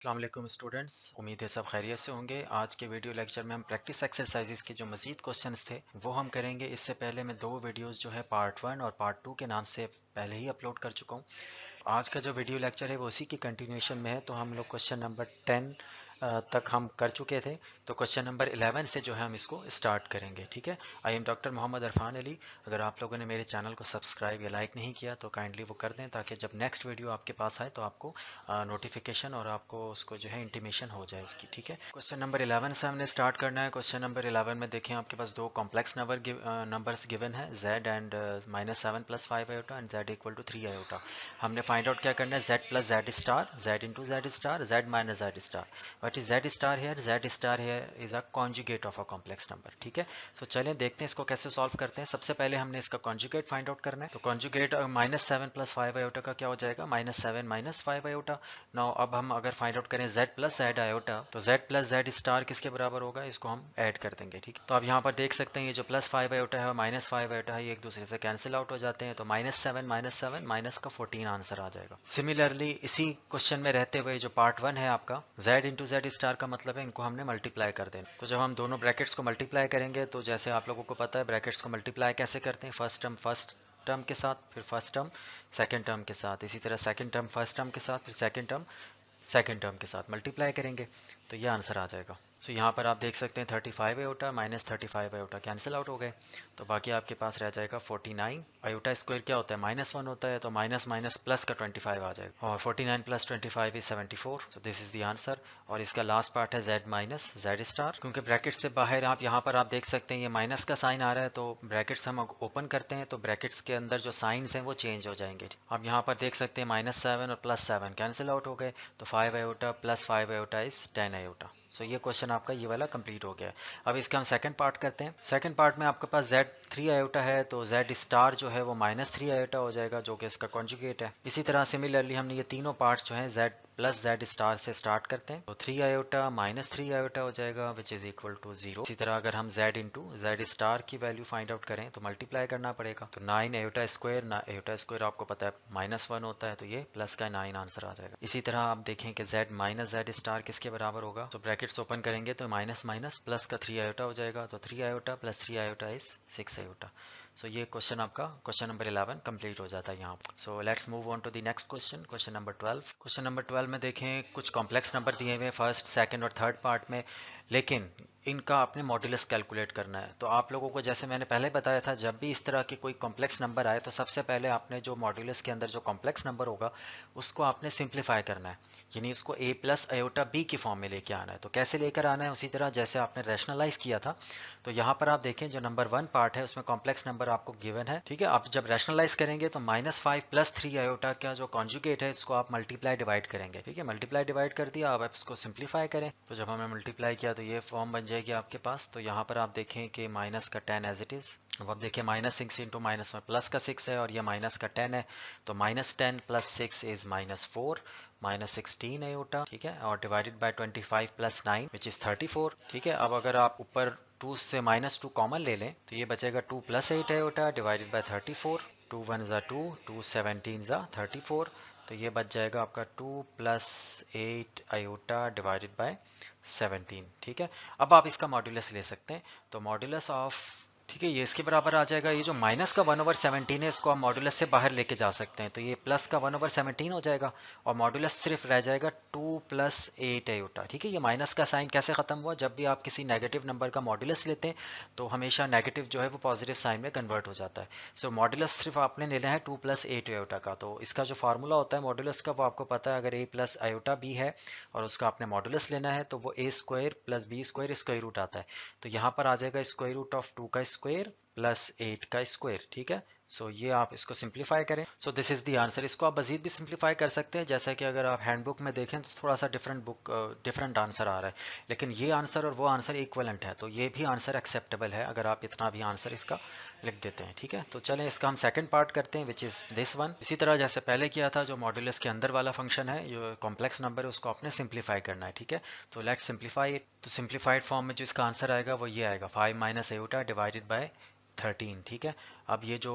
अस्सलाम वालेकुम स्टूडेंट्स, उम्मीद है सब खैरियत से होंगे। आज के वीडियो लेक्चर में हम प्रैक्टिस एक्सरसाइजेस के जो मज़ीद क्वेश्चंस थे वो हम करेंगे। इससे पहले मैं दो वीडियोस जो है पार्ट 1 और पार्ट 2 के नाम से पहले ही अपलोड कर चुका हूँ। आज का जो वीडियो लेक्चर है वो उसी की कंटिन्यूएशन में है। तो हम लोग क्वेश्चन नंबर 10 तक हम कर चुके थे, तो क्वेश्चन नंबर 11 से जो है हम इसको स्टार्ट करेंगे। ठीक है, I am doctor Mohammad Arfan Ali. अगर आप लोगों ने मेरे चैनल को सब्सक्राइब या लाइक नहीं किया तो काइंडली वो कर दें, ताकि जब नेक्स्ट वीडियो आपके पास आए तो आपको नोटिफिकेशन और आपको उसको जो है इंटीमेशन हो जाए उसकी। ठीक है, क्वेश्चन नंबर 11 से हमने स्टार्ट करना है। क्वेश्चन नंबर 11 में देखें, आपके पास दो कॉम्प्लेक्स नंबर्स गिवन है, z and -7 + 5 iota and z = 3 iota. हमने फाइंड आउट क्या करना है, z + z star, z * z star, z - z star. What is z star here? z star here is a conjugate of a complex number. ठीक है, तो चलें देखते हैं इसको कैसे सॉल्व करते हैं। सबसे पहले हमने इसका कॉन्जुगेट फाइंड आउट करना है। तो कॉन्जुगेट -7 + 5 आयोटा का क्या हो जाएगा, -7 - 5 आयोटा। नाउ अब हम अगर फाइंड आउट करें z + z आयोटा, तो z + z स्टार किसके बराबर होगा, इसको हम ऐड कर देंगे। ठीक है, तो अब यहाँ पर देख सकते हैं ये जो +5 आयोटा है और -5 आयोटा है, ये एक दूसरे से कैंसिल आउट हो जाते हैं। तो -7 - 7 माइनस का 14 आंसर आ जाएगा। सिमिलरली इसी क्वेश्चन में रहते हुए जो पार्ट 1 है आपका, z * z स्टार का मतलब है इनको हमने मल्टीप्लाई कर देना। तो जब हम दोनों ब्रैकेट्स को मल्टीप्लाई करेंगे, तो जैसे आप लोगों को पता है ब्रैकेट्स को मल्टीप्लाई कैसे करते हैं, फर्स्ट टर्म के साथ, फिर फर्स्ट टर्म सेकंड टर्म के साथ, इसी तरह सेकंड टर्म फर्स्ट टर्म के साथ, फिर सेकंड टर्म के साथ मल्टीप्लाई करेंगे, तो ये आंसर आ जाएगा। सो यहाँ पर आप देख सकते हैं 35 iota minus 35 iota cancel out हो गए, तो बाकी आपके पास रह जाएगा 49 आयोटा। स्क्वायर क्या होता है, -1 होता है, तो माइनस माइनस प्लस का 25 आ जाएगा, और 49 + 25 is 74। So this is the answer. और इसका लास्ट पार्ट है z - z स्टार, क्योंकि ब्रैकेट से बाहर आप यहाँ पर आप देख सकते हैं ये माइनस का साइन आ रहा है, तो ब्रैकेट्स हम ओपन करते हैं तो ब्रैकेट्स के अंदर जो साइंस हैं वो चेंज हो जाएंगे। आप यहाँ पर देख सकते हैं -7 और +7 कैंसिल आउट हो गए, तो 5 आयोटा + 5 आयोटा इज 10 आयोटा। सो ये क्वेश्चन आपका ये वाला कंप्लीट हो गया। अब इसका हम सेकंड पार्ट करते हैं। सेकंड पार्ट में आपके पास z 3 आयोटा है, तो z स्टार जो है वो -3 आयोटा हो जाएगा, जो कि इसका कॉन्जुगेट है। इसी तरह सिमिलरली हमने ये तीनों पार्ट्स जो हैं z + z स्टार से स्टार्ट करते हैं, तो 3 आयोटा -3 आयोटा हो जाएगा, विच इज इक्वल टू 0। इसी तरह अगर हम z * z स्टार की वैल्यू फाइंड आउट करें तो मल्टीप्लाई करना पड़ेगा, तो 9 आयोटा स्क्वायर, ना आयोटा स्क्वायर आपको पता है -1 होता है, तो ये प्लस का 9 आंसर आ जाएगा। इसी तरह आप देखें कि z - z स्टार किसके बराबर होगा, तो ब्रैकेट्स ओपन करेंगे तो माइनस माइनस प्लस का 3 आयोटा हो जाएगा, तो 3 आयोटा + 3 आयोटा इज 6 आयोटा। सो ये क्वेश्चन आपका क्वेश्चन नंबर 11 कंप्लीट हो जाता है यहाँ। So let's move on to the next question, question number 12। Question number 12 में देखें कुछ कॉम्प्लेक्स नंबर दिए हुए हैं फर्स्ट, सेकंड और थर्ड पार्ट में, लेकिन इनका आपने मॉड्यूलस कैलकुलेट करना है। तो आप लोगों को जैसे मैंने पहले बताया था, जब भी इस तरह की कोई कॉम्प्लेक्स नंबर आए तो सबसे पहले आपने जो मॉड्यूलस के अंदर जो कॉम्प्लेक्स नंबर होगा उसको आपने सिंप्लीफाई करना है, यानी इसको a + आयोटा b की फॉर्म में लेके आना है। तो कैसे लेकर आना है, उसी तरह जैसे आपने रैशनलाइज किया था। तो यहाँ पर आप देखें जो नंबर 1 पार्ट है उसमें कॉम्प्लेक्स नंबर आपको गिवन है। ठीक है, आप जब रैशनलाइज करेंगे तो -5 + 3 आयोटा का जो कॉन्जुगेट है इसको आप मल्टीप्लाई डिवाइड करेंगे। ठीक है, मल्टीप्लाई डिवाइड कर दिया, अब आप इसको सिंप्लीफाई करें, तो जब हमने मल्टीप्लाई किया तो ये फॉर्म बन जाएगी आपके पास। तो यहाँ पर आप देखें कि माइनस का 10 एज इट इज। अब आप देखिए -6 × -1 प्लस का 6 है और ये माइनस का 10 है, तो -10 + 6 इज -4, -16 आयोटा। ठीक है, और डिवाइडेड बाय 25 + 9 विच इज 34। ठीक है, अब अगर आप ऊपर 2 से -2 कॉमन ले लें तो ये बचेगा 2 + 8 आयोटा डिवाइडेड बाय 34। 2 1 ज़ा 2, 2 17 ज़ा 34, तो ये बच जाएगा आपका 2 + 8 आयोटा डिवाइडेड बाय 17। ठीक है, अब आप इसका मॉड्यूलस ले सकते हैं, तो मॉड्यूलस ऑफ, ठीक है, ये इसके बराबर आ जाएगा। ये जो माइनस का 1/17 है इसको आप मॉड्यूलस से बाहर लेके जा सकते हैं, तो ये प्लस का 1/17 हो जाएगा और मॉड्यूलस सिर्फ रह जाएगा 2 + 8 आयोटा। ठीक है, ये माइनस का साइन कैसे खत्म हुआ, जब भी आप किसी नेगेटिव नंबर का मॉड्यूलस लेते हैं तो हमेशा नेगेटिव जो है वो पॉजिटिव साइन में कन्वर्ट हो जाता है। सो मॉड्यूलस सिर्फ आपने लेना है 2 + 8 आयोटा का। तो इसका जो फार्मूला होता है मॉड्यूलस का वो आपको पता है, अगर a + आयोटा b है और उसका आपने मॉड्यूलस लेना है तो वो a² + b² स्क्वायर रूट आता है। तो यहाँ पर आ जाएगा √2 का स्क्वायर + 8 का स्क्वायर। ठीक है, सो ये आप इसको सिंप्लीफाई करें। सो दिस इज द आंसर। इसको आप मजीद भी सिंप्लीफाई कर सकते हैं, जैसा कि अगर आप हैंडबुक में देखें तो थोड़ा सा डिफरेंट आंसर आ रहा है, लेकिन ये आंसर और वो आंसर इक्वलेंट है, तो ये भी आंसर एक्सेप्टेबल है अगर आप इतना भी आंसर इसका लिख देते हैं। ठीक है, तो चलें इसका हम सेकंड पार्ट करते हैं, विच इज दिस वन। इसी तरह जैसे पहले किया था, जो मॉड्यूलस के अंदर वाला फंक्शन है, जो कॉम्प्लेक्स नंबर है, उसको आपने सिंप्लीफाई करना है। ठीक है, तो लेट्स सिंप्लीफाई इट। तो सिंप्लीफाइड फॉर्म में जो इसका आंसर आएगा वो ये आएगा 5 - आयोटा डिवाइडेड बाय 13, ठीक है। अब ये जो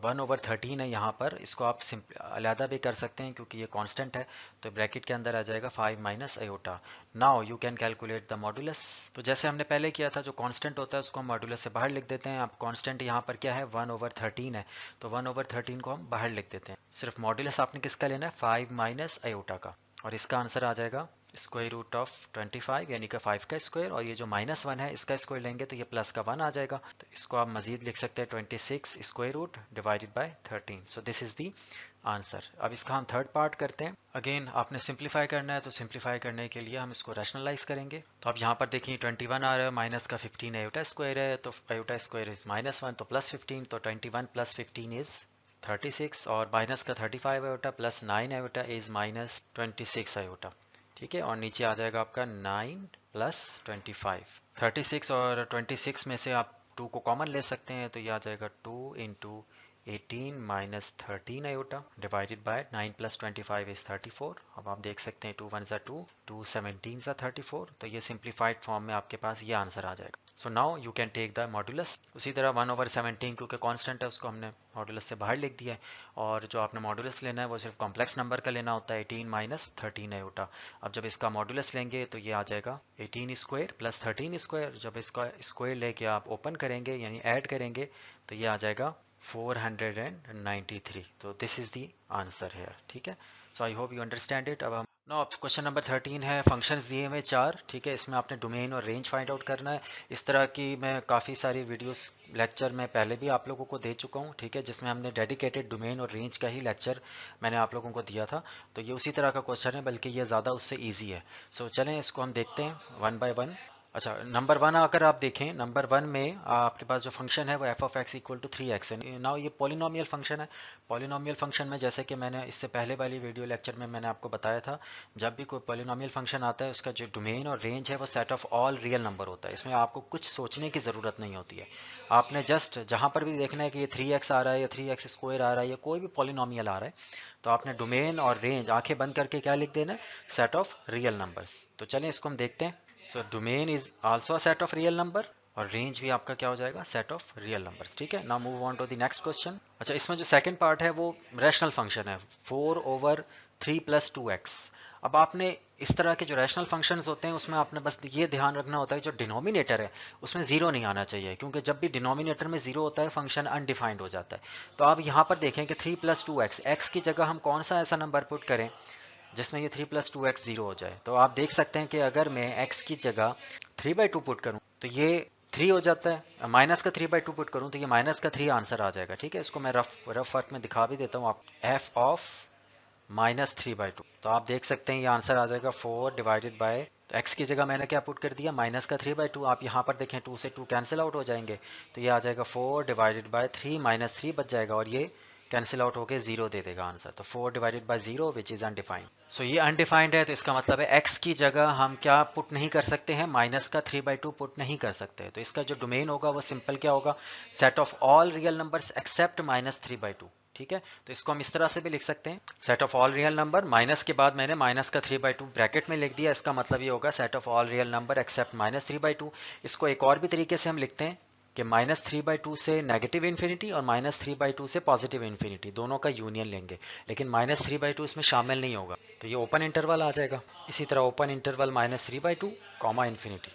1/13 है यहाँ पर, इसको आप अलहदा भी कर सकते हैं क्योंकि ये कांस्टेंट है, तो ब्रैकेट के अंदर आ जाएगा 5 minus iota. Now you can calculate the modulus. तो जैसे हमने पहले किया था, जो कांस्टेंट होता है उसको हम मॉडुलस से बाहर लिख देते हैं। अब कांस्टेंट यहाँ पर क्या है, 1/13 है, तो 1/13 को हम बाहर लिख देते हैं। सिर्फ मॉडुलस आपने किसका लेना है, 5 माइनस आयोटा का, और इसका आंसर आ जाएगा स्क्वायर रूट ऑफ 25 यानी कि 5 का स्क्वायर, और ये जो -1 है इसका स्क्वायर लेंगे तो ये प्लस का 1 आ जाएगा, तो इसको आप मजीद लिख सकते हैं 26 square root divided by 13। So this is the answer. अब इसका हम थर्ड पार्ट करते हैं। अगेन आपने सिंप्लीफाई करना है, तो सिंप्लीफाई करने के लिए हम इसको रैशनलाइज करेंगे। तो अब यहाँ पर देखिए 21 आ रहा है, माइनस का 15 आयोटा स्क्वायर है, तो आयोटा स्क्वायर इज -1, तो प्लस 15, तो 21 प्लस 15 इज 36, और माइनस का 35 iota plus 9 iota is minus 26 iota, ठीक है। और नीचे आ जाएगा आपका 9 प्लस 25। 36 और 26 में से आप 2 को कॉमन ले सकते हैं, तो ये आ जाएगा 2 into 18 minus 13 iota divided by 9 plus 25 is 34। अब आप देख सकते हैं 2 1 ज़ा 2, 2 17 ज़ा 34, तो ये सिंप्लीफाइड फॉर्म में आपके पास ये आंसर आ जाएगा। So now you can take the modulus. उसी तरह 1/17 क्योंकि कांस्टेंट है उसको हमने मॉडुलस से बाहर लिख दिया है, और जो आपने मॉडुलस लेना है वो सिर्फ कॉम्प्लेक्स नंबर का लेना होता है, 18 माइनस 13 आयोटा। अब जब इसका मॉडुलस लेंगे तो ये आ जाएगा 18 स्क्वायर प्लस 13 स्क्वायर। जब इसका स्क्वायर लेके आप ओपन करेंगे यानी ऐड करेंगे तो ये आ जाएगा 493। तो दिस इज दी आंसर है, ठीक है। So I hope you understand it. अब हम नो, अब क्वेश्चन नंबर 13 है, फंक्शंस दिए हुए 4, ठीक है। इसमें आपने डोमेन और रेंज फाइंड आउट करना है। इस तरह की मैं काफ़ी सारी वीडियोस लेक्चर में पहले भी आप लोगों को दे चुका हूँ, ठीक है, जिसमें हमने डेडिकेटेड डोमेन और रेंज का ही लेक्चर मैंने आप लोगों को दिया था। तो ये उसी तरह का क्वेश्चन है, बल्कि ये ज़्यादा उससे ईजी है। सो चलें इसको हम देखते हैं 1 बाय 1। अच्छा, नंबर 1 अगर आप देखें, नंबर 1 में आपके पास जो फंक्शन है वो f of x equal to 3x है। नाउ ये पॉलिनोमियल फंक्शन है। पॉलिनोमियल फंक्शन में जैसे कि मैंने इससे पहले वाली वीडियो लेक्चर में मैंने आपको बताया था, जब भी कोई पॉलिनोमियल फंक्शन आता है उसका जो डोमेन और रेंज है वो set of all real number होता है। इसमें आपको कुछ सोचने की ज़रूरत नहीं होती है। आपने जस्ट जहाँ पर भी देखना है कि ये 3x आ रहा है या 3x स्क्वायर आ रहा है या कोई भी पॉलिनोमियल आ रहा है, तो आपने डोमेन और रेंज आंखें बंद करके क्या लिख देना है, सेट ऑफ रियल नंबर्स। तो चलें इसको हम देखते हैं। So domain is also a set of real number, और रेंज भी आपका क्या हो जाएगा, सेट ऑफ रियल नंबर्स, ठीक है। Now move on to the next question. अच्छा, इसमें जो सेकंड पार्ट है वो रैशनल फंक्शन है, 4/3 + 2x। अब आपने इस तरह के जो रैशनल फंक्शंस होते हैं उसमें आपने बस ये ध्यान रखना होता है जो डिनोमिनेटर है उसमें जीरो नहीं आना चाहिए, क्योंकि जब भी डिनोमिनेटर में जीरो होता है फंक्शन अनडिफाइंड हो जाता है। तो आप यहाँ पर देखें कि 3 + 2x, x की जगह हम कौन सा ऐसा नंबर पुट करें जिसमें ये 3 + 2x 0 हो जाए। तो आप देख सकते हैं कि अगर मैं x की जगह 3/2 पुट करूं तो ये 3 हो जाता है, माइनस का 3/2 पुट करूं तो ये माइनस का 3 आंसर आ जाएगा, ठीक है। इसको मैं रफ वर्क में दिखा भी देता हूं आप, f ऑफ -3/2। तो आप देख सकते हैं ये आंसर आ जाएगा 4 डिवाइडेड बाय, तो x की जगह मैंने क्या पुट कर दिया, माइनस का 3/2। आप यहाँ पर देखें 2 से 2 कैंसिल आउट हो जाएंगे, तो ये आ जाएगा 4 डिवाइडेड बाय 3, -3 बच जाएगा और ये कैंसिल आउट होके 0 दे देगा आंसर। तो 4 divided by 0 which is undefined. So ये अनडिफाइंड है, तो इसका मतलब है x की जगह हम क्या पुट नहीं कर सकते हैं, माइनस का 3/2 पुट नहीं कर सकते। तो इसका जो डोमेन होगा वो सिंपल क्या होगा, set of all real numbers accept -3/2, ठीक है। तो इसको हम इस तरह से भी लिख सकते हैं, set of all real number, minus के बाद मैंने माइनस का 3/2 ब्रैकेट में लिख दिया, इसका मतलब ये होगा set of all real number except -3/2। इसको एक और भी तरीके से हम लिखते हैं कि -3/2 से नेगेटिव इन्फिनिटी और -3/2 से पॉजिटिव इन्फिनिटी, दोनों का यूनियन लेंगे, लेकिन -3/2 इसमें शामिल नहीं होगा, तो ये ओपन इंटरवल आ जाएगा। इसी तरह ओपन इंटरवल -3/2 कॉमा इन्फिनिटी।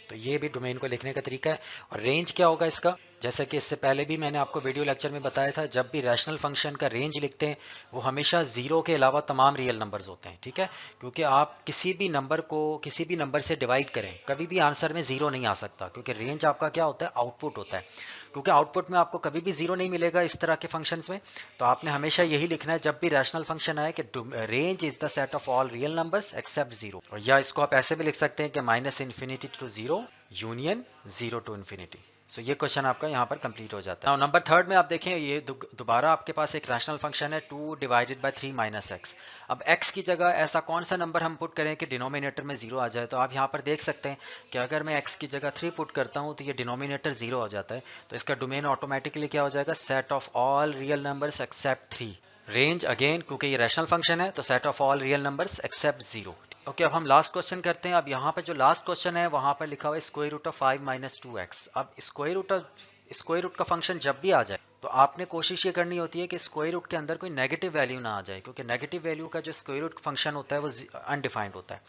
तो ये भी डोमेन को लिखने का तरीका है। और रेंज क्या होगा इसका, जैसे कि इससे पहले भी मैंने आपको वीडियो लेक्चर में बताया था, जब भी रैशनल फंक्शन का रेंज लिखते हैं वो हमेशा जीरो के अलावा तमाम रियल नंबर्स होते हैं, ठीक है। क्योंकि आप किसी भी नंबर को किसी भी नंबर से डिवाइड करें, कभी भी आंसर में जीरो नहीं आ सकता, क्योंकि रेंज आपका क्या होता है, आउटपुट होता है। क्योंकि आउटपुट में आपको कभी भी जीरो नहीं मिलेगा इस तरह के फंक्शंस में। तो आपने हमेशा यही लिखना है जब भी रैशनल फंक्शन आए कि range is the set of all real numbers except zero. या इसको आप ऐसे भी लिख सकते हैं कि -∞ to 0 यूनियन 0 to इन्फिनिटी। सो ये क्वेश्चन आपका यहाँ पर कंप्लीट हो जाता है। नंबर थर्ड में आप देखें, ये दोबारा आपके पास एक रैशनल फंक्शन है 2 डिवाइडेड बाय 3 - x। अब x की जगह ऐसा कौन सा नंबर हम पुट करें कि डिनोमिनेटर में 0 आ जाए। तो आप यहाँ पर देख सकते हैं कि अगर मैं x की जगह 3 पुट करता हूँ तो ये डिनोमिनेटर 0 हो जाता है। तो इसका डोमेन ऑटोमेटिकली क्या हो जाएगा, set of all real numbers accept 3। Range again क्योंकि ये रैशनल फंक्शन है तो set of all real numbers accept 0। Okay, अब हम लास्ट क्वेश्चन करते हैं। अब यहाँ पे जो लास्ट क्वेश्चन है वहां पर लिखा हुआ है स्क्वायर रूट ऑफ 5 - 2x। अब square root of square root का फंक्शन जब भी आ जाए तो आपने कोशिश ये करनी होती है कि स्क्वायर रूट के अंदर कोई नेगेटिव वैल्यू ना आ जाए, क्योंकि नेगेटिव वैल्यू का जो स्क्वायर रूट फंक्शन होता है वो अनडिफाइंड होता है।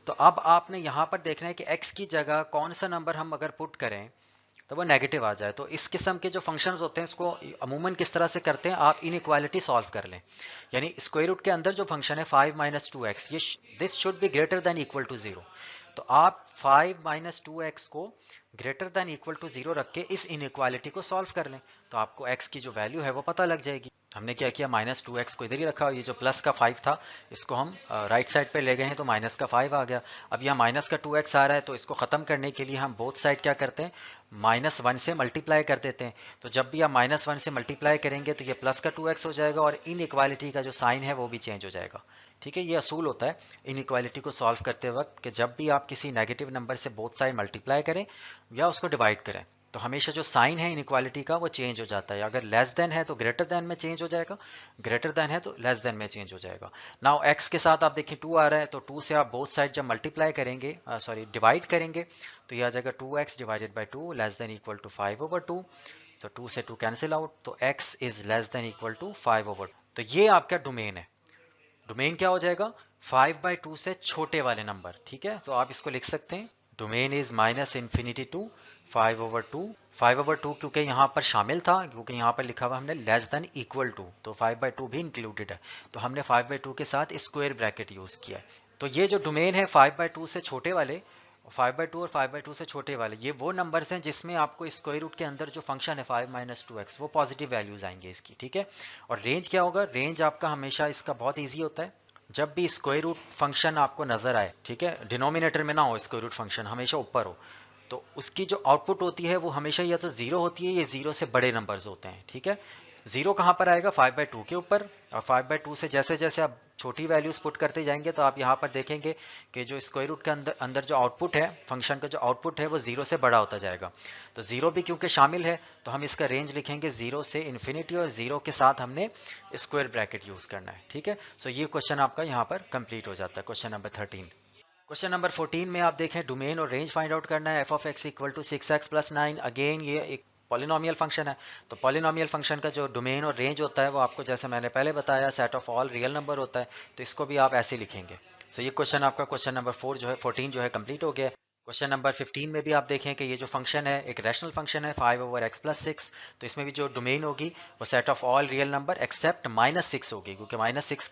तो अब आपने यहाँ पर देखना है कि x की जगह कौन सा नंबर हम अगर पुट करें तो वो नेगेटिव आ जाए। तो इस किस्म के जो फंक्शंस होते हैं इसको अमूमन किस तरह से करते हैं, आप इनइक्वालिटी सॉल्व कर लें। यानी स्क्वायर रूट के अंदर जो फंक्शन है 5 माइनस 2x, ये this should be greater than equal to 0। तो आप 5 माइनस 2x को ग्रेटर देन इक्वल टू 0 रख के इस इनइक्वालिटी को सॉल्व कर लें, तो आपको x की जो वैल्यू है वो पता लग जाएगी। हमने क्या किया, माइनस 2x को इधर ही रखा, ये जो प्लस का 5 था इसको हम राइट साइड पे ले गए हैं तो माइनस का 5 आ गया। अब यहाँ माइनस का 2x आ रहा है तो इसको ख़त्म करने के लिए हम बोथ साइड क्या करते हैं, -1 से मल्टीप्लाई कर देते हैं। तो जब भी आप -1 से मल्टीप्लाई करेंगे तो ये प्लस का 2x हो जाएगा और इनइक्वालिटी का जो साइन है वो भी चेंज हो जाएगा। ठीक है, ये असूल होता है इनइक्वालिटी को सॉल्व करते वक्त कि जब भी आप किसी नेगेटिव नंबर से बोथ साइड मल्टीप्लाई करें या उसको डिवाइड करें तो हमेशा जो साइन है इनइक्वालिटी का वो चेंज हो जाता है। अगर लेस देन है तो ग्रेटर देन में चेंज हो जाएगा, ग्रेटर देन है तो लेस देन में चेंज हो जाएगा। नाउ x के साथ आप देखिए 2 आ रहा है तो 2 से आप बोथ साइड जब मल्टीप्लाई करेंगे, सॉरी डिवाइड करेंगे, तो ये आ जाएगा 2x divided by 2 less than equal to 5/2। तो 2 से 2 कैंसिल आउट, तो x is less than equal to 5/2। तो ये आपका डोमेन है। डोमेन क्या हो जाएगा, 5/2 से छोटे वाले नंबर। ठीक है, तो आप इसको लिख सकते हैं डोमेन इज -इन्फिनिटी टू 5/2। 5/2 क्योंकि यहाँ पर शामिल था, क्योंकि यहाँ पर लिखा हुआ हमने लेस देन इक्वल टू, तो 5/2 भी इंक्लूडेड है, तो हमने 5/2 के साथ स्क्वायर ब्रैकेट यूज किया है। तो ये जो डोमेन है 5/2 से छोटे वाले, 5/2 और 5/2 से छोटे वाले, ये वो नंबर्स हैं जिसमें आपको स्क्वायर रूट के अंदर जो फंक्शन है 5 माइनस 2x वो पॉजिटिव वैल्यूज आएंगे इसकी। ठीक है, और रेंज क्या होगा, रेंज आपका हमेशा इसका बहुत ईजी होता है। जब भी स्क्वायर रूट फंक्शन आपको नजर आए, ठीक है, डिनोमिनेटर में ना हो स्क्वायर रूट फंक्शन, हमेशा ऊपर हो, तो उसकी जो आउटपुट होती है वो हमेशा या तो जीरो होती है या जीरो से बड़े नंबर्स होते हैं। ठीक है, जीरो कहाँ पर आएगा, 5/2 के ऊपर, और 5/2 से जैसे जैसे आप छोटी वैल्यूज पुट करते जाएंगे तो आप यहाँ पर देखेंगे कि जो स्क्वायर रूट के अंदर अंदर जो आउटपुट है, फंक्शन का जो आउटपुट है वो जीरो से बड़ा होता जाएगा। तो जीरो भी क्योंकि शामिल है तो हम इसका रेंज लिखेंगे जीरो से इन्फिनिटी, और जीरो के साथ हमने स्क्वायर ब्रैकेट यूज करना है। ठीक है, सो ये क्वेश्चन आपका यहाँ पर कंप्लीट हो जाता है, क्वेश्चन नंबर 13। क्वेश्चन नंबर 14 में आप देखें डोमेन और रेंज फाइंड आउट करना है। f(x) equal to 6x plus 9। Again ये एक पॉलिनोमियल फंक्शन है, तो पॉलिनोमियल फंक्शन का जो डोमेन और रेंज होता है वो आपको जैसे मैंने पहले बताया set of all real number होता है, तो इसको भी आप ऐसे लिखेंगे। सो ये क्वेश्चन आपका क्वेश्चन नंबर 4 जो है 14 जो है कंप्लीट हो गया। क्वेश्चन नंबर 15 में भी आप देखें कि ये जो फंक्शन है एक रैशनल फंक्शन है 5/x प्लस 6, तो इसमें भी जो डोमेन होगी वो set of all real number except -6 होगी, क्योंकि -6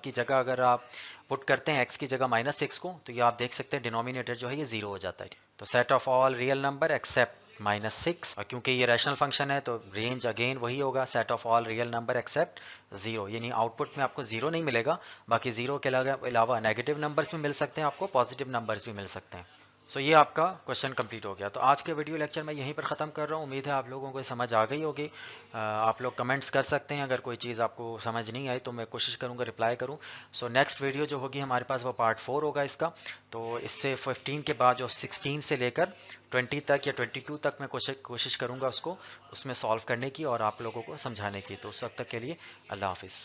की जगह अगर आप पुट करते हैं x की जगह -6 को तो ये आप देख सकते हैं डिनोमिनेटर जो है ये जीरो हो जाता है। तो set of all real number except -6, और क्योंकि ये रैशनल फंक्शन है तो रेंज अगेन वही होगा set of all real number except zero, यानी आउटपुट में आपको जीरो नहीं मिलेगा, बाकी जीरो के अलावा नेगेटिव नंबर्स भी मिल सकते हैं, आपको पॉजिटिव नंबर्स भी मिल सकते हैं। सो ये आपका क्वेश्चन कंप्लीट हो गया। तो आज के वीडियो लेक्चर मैं यहीं पर ख़त्म कर रहा हूँ। उम्मीद है आप लोगों को समझ आ गई होगी। आप लोग कमेंट्स कर सकते हैं, अगर कोई चीज़ आपको समझ नहीं आई तो मैं कोशिश करूँगा रिप्लाई करूँ। सो नेक्स्ट वीडियो जो होगी हमारे पास वो पार्ट 4 होगा इसका। तो इससे 15 के बाद जो 16 से लेकर 20 तक या 22 तक मैं कोशिश करूँगा उसको उसमें सॉल्व करने की और आप लोगों को समझाने की। तो उस वक्त तक के लिए अल्लाह हाफिज़।